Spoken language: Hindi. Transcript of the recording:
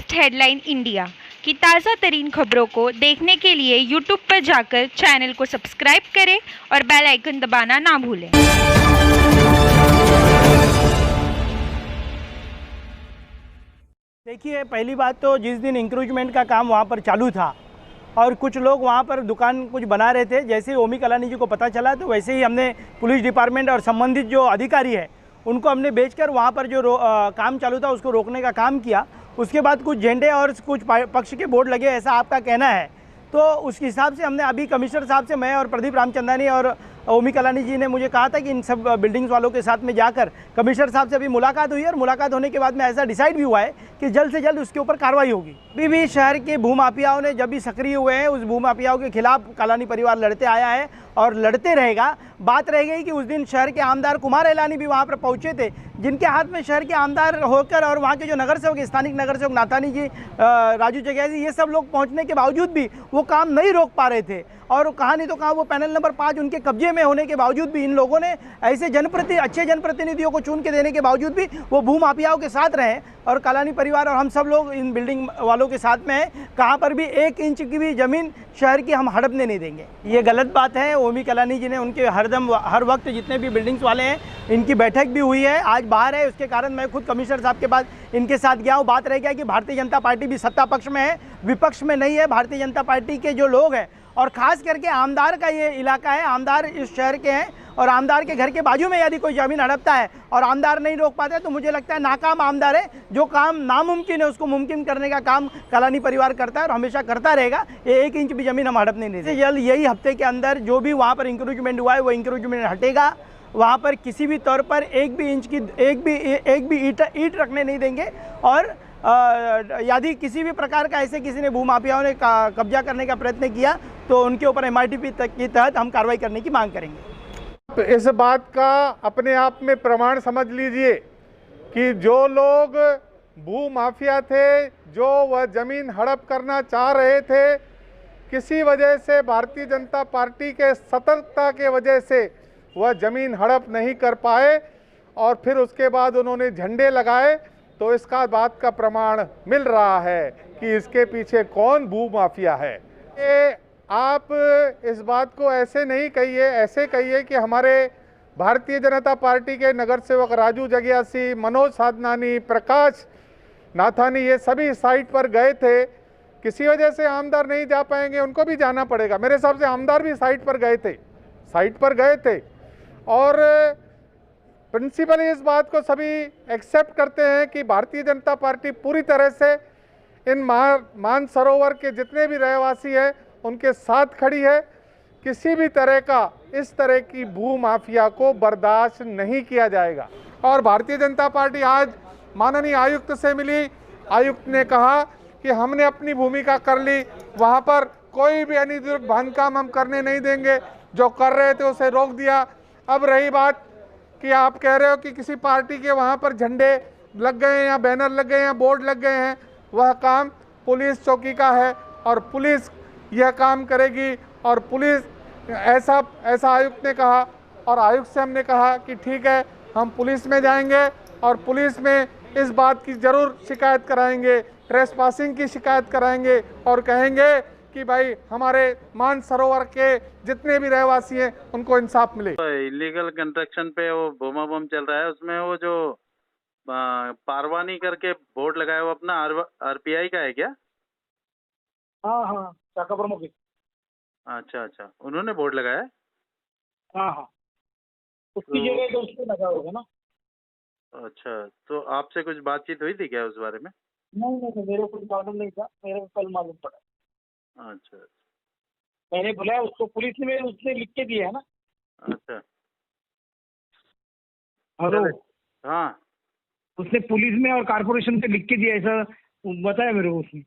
लेटेस्ट हेडलाइन इंडिया की ताज़ा तरीन खबरों को देखने के लिए यूट्यूब पर जाकर चैनल को सब्सक्राइब करें और बेल आइकन दबाना ना भूलें। देखिए, पहली बात तो जिस दिन इंक्रोचमेंट का काम वहाँ पर चालू था और कुछ लोग वहाँ पर दुकान कुछ बना रहे थे, जैसे ही ओमी कलानी जी को पता चला तो वैसे ही हमने पुलिस डिपार्टमेंट और संबंधित जो अधिकारी है उनको हमने भेजकर वहाँ पर जो काम चालू था उसको रोकने का काम किया। उसके बाद कुछ झंडे और कुछ पक्ष के बोर्ड लगे, ऐसा आपका कहना है, तो उस हिसाब से हमने अभी कमिश्नर साहब से, मैं और प्रदीप रामचंदानी और ओमी कलानी जी ने मुझे कहा था कि इन सब बिल्डिंग्स वालों के साथ में जाकर कमिश्नर साहब से अभी मुलाकात हुई है और मुलाकात होने के बाद में ऐसा डिसाइड भी हुआ है कि जल्द से जल्द उसके ऊपर कार्रवाई होगी। अभी भी शहर के भूमाफियाओं ने जब भी सक्रिय हुए हैं, उस भूमाफियाओं के खिलाफ कलानी परिवार लड़ते आया है और लड़ते रहेगा। बात रह गई कि उस दिन शहर के आमदार कुमार एलानी भी वहाँ पर पहुँचे थे, जिनके हाथ में शहर के आमदार होकर और वहाँ के जो नगर सेवक, स्थानिक नगर सेवक नाथानी जी, राजू जगैया जी, ये सब लोग पहुँचने के बावजूद भी वो काम नहीं रोक पा रहे थे। और कहा नहीं तो कहा, वो पैनल नंबर 5 उनके कब्जे में होने के बावजूद भी इन लोगों ने ऐसे अच्छे जनप्रतिनिधियों को चुन के देने के बावजूद भी वो भूमाफियाओं के साथ रहे और कलानी परिवार और हम सब लोग इन बिल्डिंग वालों के साथ में हैं। कहाँ पर भी 1 इंच की भी ज़मीन शहर की हम हड़पने नहीं देंगे। ये गलत बात है। ओमी कलानी जी ने उनके हर वक्त जितने भी बिल्डिंग्स वाले हैं, इनकी बैठक भी हुई है, आज बाहर है, उसके कारण मैं खुद कमिश्नर साहब के पास इनके साथ गया हूँ। बात रह गया कि भारतीय जनता पार्टी भी सत्ता पक्ष में है, विपक्ष में नहीं है। भारतीय जनता पार्टी के जो लोग हैं और ख़ास करके आमदार का ये इलाका है, आमदार इस शहर के हैं और आमदार के घर के बाजू में यदि कोई ज़मीन हड़पता है और आमदार नहीं रोक पाते तो मुझे लगता है नाकाम आमदार है। जो काम नामुमकिन है उसको मुमकिन करने का काम कलानी परिवार करता है और हमेशा करता रहेगा। ये 1 इंच भी ज़मीन हम हड़पने नहीं देंगे। जल्द यही हफ्ते के अंदर जो भी वहाँ पर इंक्रोचमेंट हुआ है वो इंक्रोचमेंट हटेगा। वहाँ पर किसी भी तौर पर एक भी ईंट रखने नहीं देंगे और यदि किसी भी प्रकार का ऐसे किसी ने भूमाफियाओं ने कब्जा करने का प्रयत्न किया तो उनके ऊपर MITP के तहत हम कार्रवाई करने की मांग करेंगे। इस बात का अपने आप में प्रमाण समझ लीजिए कि जो लोग भूमाफिया थे, जो वह जमीन हड़प करना चाह रहे थे, किसी वजह से भारतीय जनता पार्टी के सतर्कता के वजह से वह जमीन हड़प नहीं कर पाए और फिर उसके बाद उन्होंने झंडे लगाए, तो इसका बात का प्रमाण मिल रहा है कि इसके पीछे कौन भूमाफिया है। ये आप इस बात को ऐसे नहीं कहिए, ऐसे कहिए कि हमारे भारतीय जनता पार्टी के नगर सेवक राजू जगियासी, मनोज साधनानी, प्रकाश नाथानी, ये सभी साइट पर गए थे। किसी वजह से आमदार नहीं जा पाएंगे, उनको भी जाना पड़ेगा। मेरे हिसाब से आमदार भी साइट पर गए थे और प्रिंसिपली इस बात को सभी एक्सेप्ट करते हैं कि भारतीय जनता पार्टी पूरी तरह से इन मानसरोवर के जितने भी रहवासी हैं उनके साथ खड़ी है। किसी भी तरह का इस तरह की भूमाफिया को बर्दाश्त नहीं किया जाएगा। और भारतीय जनता पार्टी आज माननीय आयुक्त से मिली, आयुक्त ने कहा कि हमने अपनी भूमिका कर ली, वहाँ पर कोई भी अनियमित बांधकाम हम करने नहीं देंगे, जो कर रहे थे उसे रोक दिया। अब रही बात कि आप कह रहे हो कि किसी पार्टी के वहाँ पर झंडे लग गए हैं या बैनर लग गए हैं, बोर्ड लग गए हैं, वह काम पुलिस चौकी का है और पुलिस यह काम करेगी। और पुलिस ऐसा आयुक्त ने कहा और आयुक्त से हमने कहा कि ठीक है, हम पुलिस में जाएंगे और पुलिस में इस बात की ज़रूर शिकायत कराएंगे, ट्रेसपासिंग की शिकायत कराएंगे और कहेंगे कि भाई हमारे मानसरोवर के जितने भी रहवासी हैं उनको इंसाफ मिले। इलीगल कंस्ट्रक्शन पे वो बोमा बम चल रहा है, उसमें वो जो पारवानी करके बोर्ड लगाया हुआ अपना RPI का है क्या? हाँ, शाखा प्रमुख है। अच्छा, उन्होंने बोर्ड लगाया है? हाँ, उसकी जगह तो उसको लगा होगा ना। अच्छा, तो आपसे कुछ बातचीत हुई थी क्या उस बारे में? नहीं, मेरे को कुछ मालूम नहीं था, मेरे को कल मालूम पड़ा। अच्छा, मैंने बुलाया उसको, पुलिस ने उसने लिख के दिया है ना। अच्छा। हेलो, हाँ, उसने पुलिस में और कारपोरेशन से लिख के दिया, ऐसा बताया मेरे को उसने।